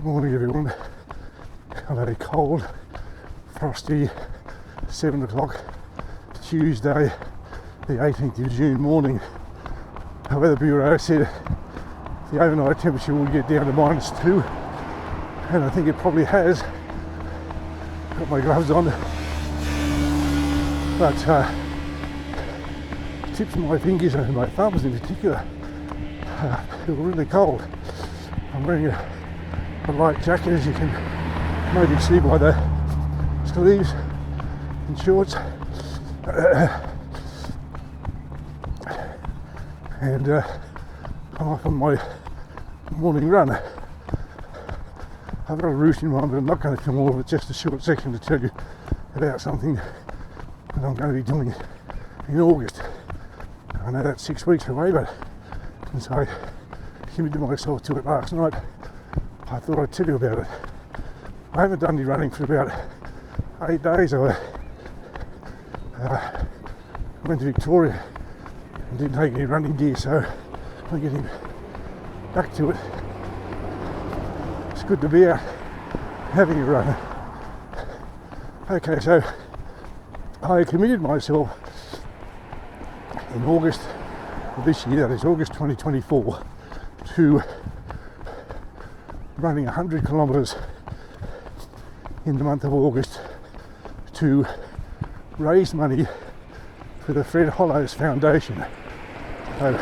Good morning everyone. I've had a cold, frosty 7 o'clock Tuesday the 18th of June morning. The Weather Bureau said the overnight temperature will get down to -2, and I think it probably has. Got my gloves on, but tips of my fingers and my thumbs in particular feel really cold. I'm wearing a light jacket, as you can maybe see by the sleeves and shorts, and I'm off on my morning run. I've got a route in mind, but I'm not going to film all of it, just a short section to tell you about something that I'm going to be doing in August. I know that's 6 weeks away, but since I committed myself to it last night, I thought I'd tell you about it. I haven't done any running for about 8 days. I went to Victoria and didn't take any running gear, so I'm getting back to it. It's good to be out having a run. Okay, so I committed myself in August of this year, that is August 2024, to running 100 kilometres in the month of August to raise money for the Fred Hollows Foundation. So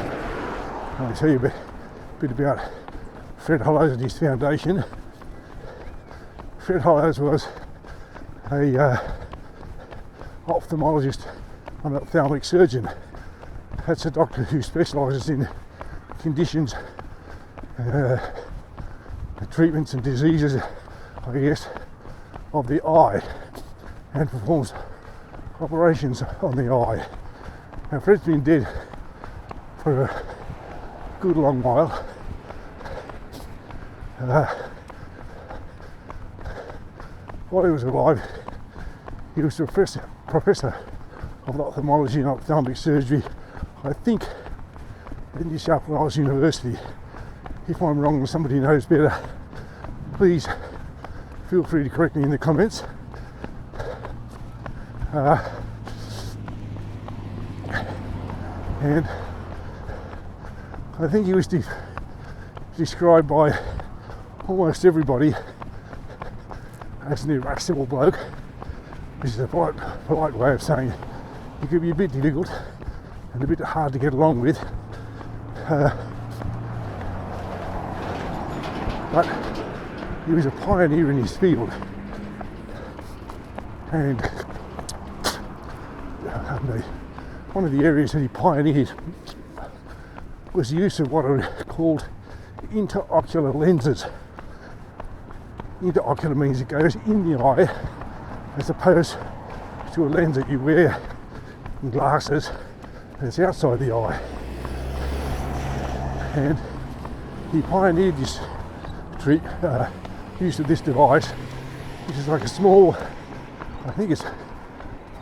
I'll tell you a bit about Fred Hollows and his foundation. Fred Hollows was a ophthalmologist, an ophthalmic surgeon. That's a doctor who specialises in conditions, treatments and diseases, I guess, of the eye, and performs operations on the eye. Now, Fred's been dead for a good long while. While he was alive, he was a professor of ophthalmology and ophthalmic surgery, I think, at New South Wales University. If I'm wrong and somebody knows better, please feel free to correct me in the comments. And I think he was described by almost everybody as an irascible bloke, which is a polite way of saying he could be a bit difficult and a bit hard to get along with. But he was a pioneer in his field, and one of the areas that he pioneered was the use of what are called interocular lenses. Interocular means it goes in the eye as opposed to a lens that you wear in glasses that's outside the eye. And he pioneered this use of this device, which is like a small, I think it's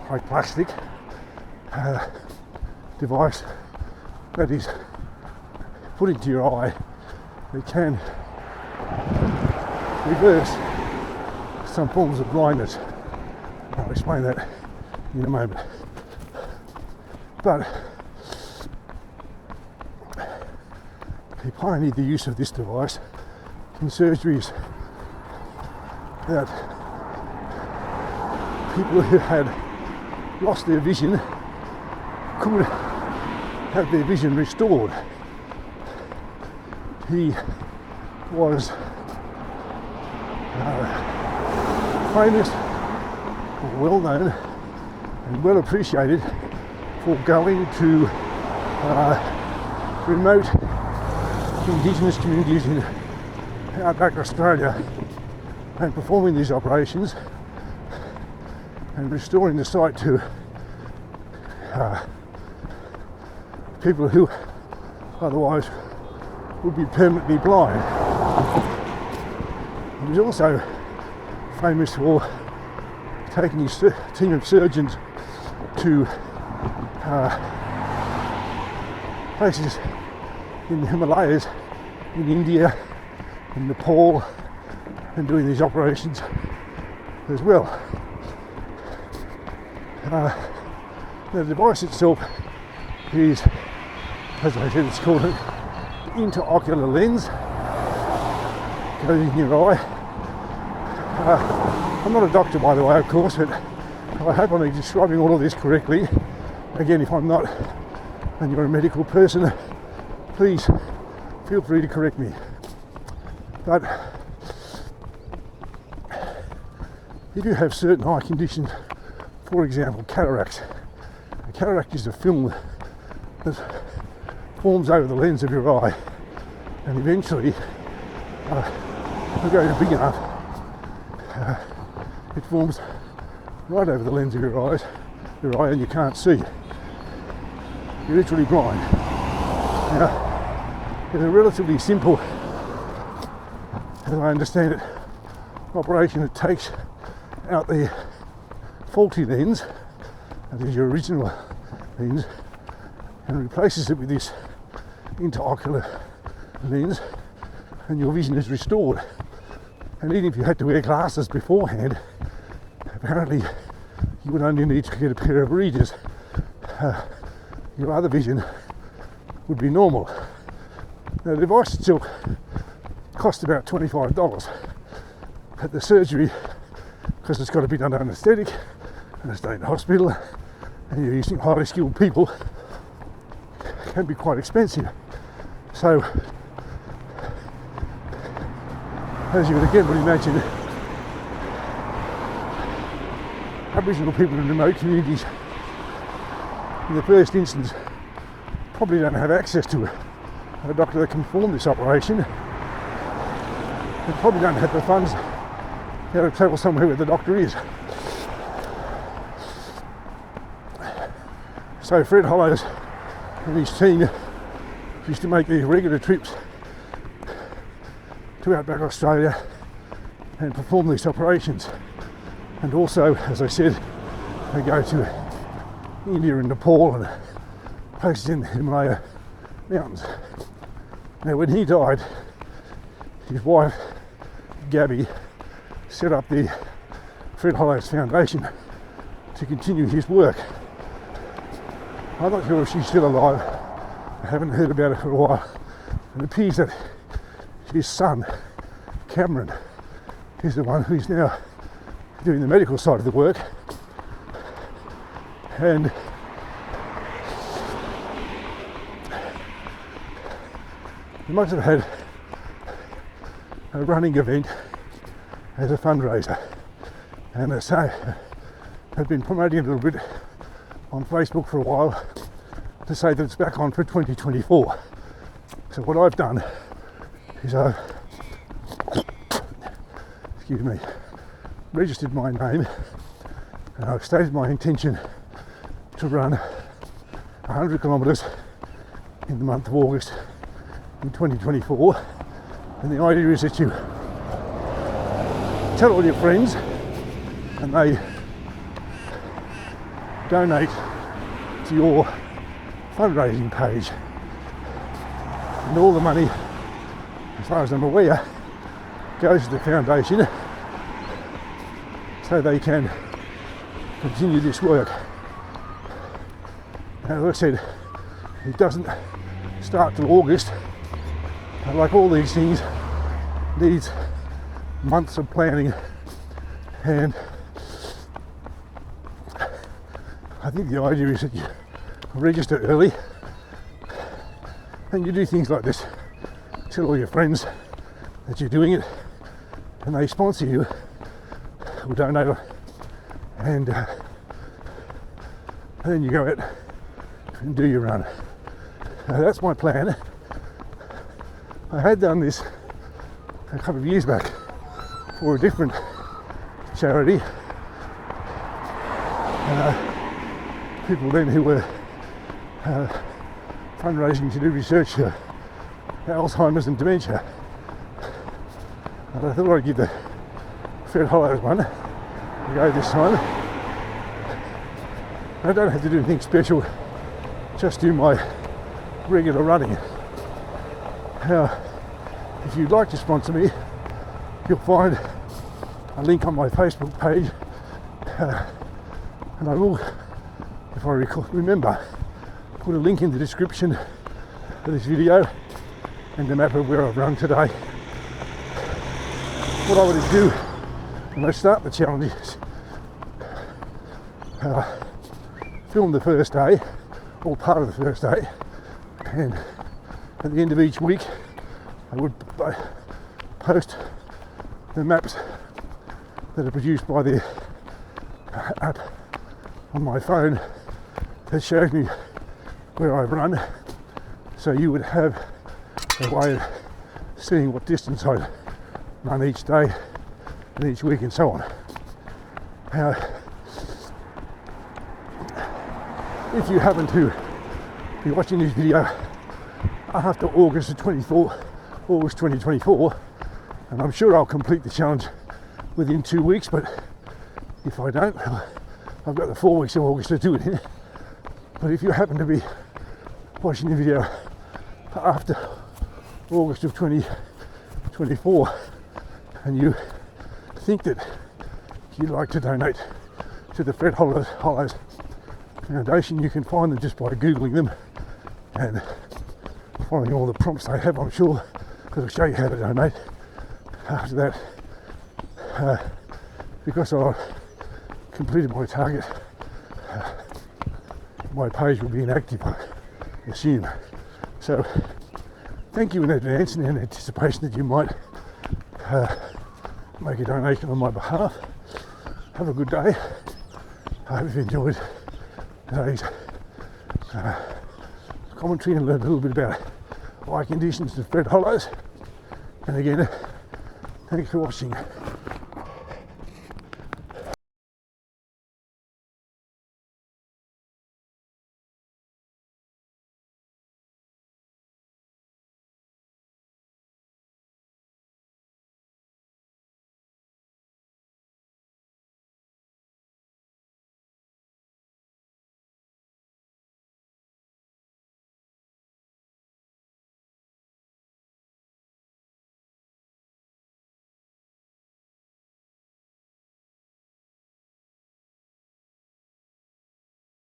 like plastic device that is put into your eye. It can reverse some forms of blindness. I'll explain that in a moment. But he pioneered the use of this device in surgeries that people who had lost their vision could have their vision restored. He was famous, or well known, and well appreciated for going to remote Indigenous communities in outback Australia and performing these operations and restoring the sight to people who otherwise would be permanently blind. He was also famous for taking his team of surgeons to places in the Himalayas, in India, in Nepal, and doing these operations as well. The device itself is, as I said, it's called an intraocular lens. Goes in your eye. I'm not a doctor, by the way, of course, but I hope I'm describing all of this correctly. Again, if I'm not, and you're a medical person, please feel free to correct me. But if you have certain eye conditions, for example, cataracts. A cataract is a film that forms over the lens of your eye, and eventually, if it goes big enough, it forms right over the lens of your eye, and you can't see. You're literally blind. Now, it's a relatively simple, as I understand it, operation that takes out the faulty lens, that is your original lens, and replaces it with this intraocular lens, and your vision is restored. And even if you had to wear glasses beforehand, apparently you would only need to get a pair of readers. Your other vision would be normal. Now, the device itself cost about $25, but the surgery, because it's got to be done under anaesthetic and it's done in the hospital and you're using highly skilled people, can be quite expensive. So, as you would again would imagine, Aboriginal people in remote communities, in the first instance, probably don't have access to a doctor that can perform this operation. They probably don't have the funds to travel somewhere where the doctor is. So Fred Hollows and his team used to make these regular trips to outback Australia and perform these operations. And also, as I said, they go to India and Nepal and places in the Himalaya mountains. Now, when he died, his wife Gabby set up the Fred Hollows Foundation to continue his work. I'm not sure if she's still alive. I haven't heard about it for a while. It appears that his son, Cameron, is the one who's now doing the medical side of the work. And he must have had a running event as a fundraiser, and so I've been promoting it a little bit on Facebook for a while to say that it's back on for 2024. So what I've done is I've registered my name, and I've stated my intention to run 100 kilometres in the month of August in 2024. And the idea is that you tell all your friends and they donate to your fundraising page, and all the money, as far as I'm aware, goes to the foundation so they can continue this work. As I said, it doesn't start till August, but like all these things, needs months of planning, and I think the idea is that you register early and you do things like this. Tell all your friends that you're doing it, and they sponsor you or donate, and then you go out and do your run. That's my plan. I had done this a couple of years back for a different charity. People then who were fundraising to do research for Alzheimer's and dementia. And I thought I'd give the Fred Hollows one a go this time. I don't have to do anything special, just do my regular running. Now, if you'd like to sponsor me, you'll find a link on my Facebook page, and I will, if I remember, put a link in the description for this video and the map of where I've run today. What I would do when I start the challenge is film the first day, or part of the first day, and at the end of each week I would post the maps that are produced by the app on my phone that shows me where I've run, so you would have a way of seeing what distance I'd run each day and each week and so on. If you happen to be watching this video after August 2024, and I'm sure I'll complete the challenge within 2 weeks, but if I don't, I've got the 4 weeks of August to do it in. But if you happen to be watching the video after August of 2024 and you think that you'd like to donate to the Fred Hollows Foundation, you can find them just by Googling them and following all the prompts they have, I'm sure, because I'll show you how to donate. After that, because I've completed my target, my page will be inactive, I assume. So thank you in advance and in anticipation that you might make a donation on my behalf. Have a good day. I hope you've enjoyed today's commentary and learned a little bit about eye conditions and Fred Hollows. And again, thanks for watching.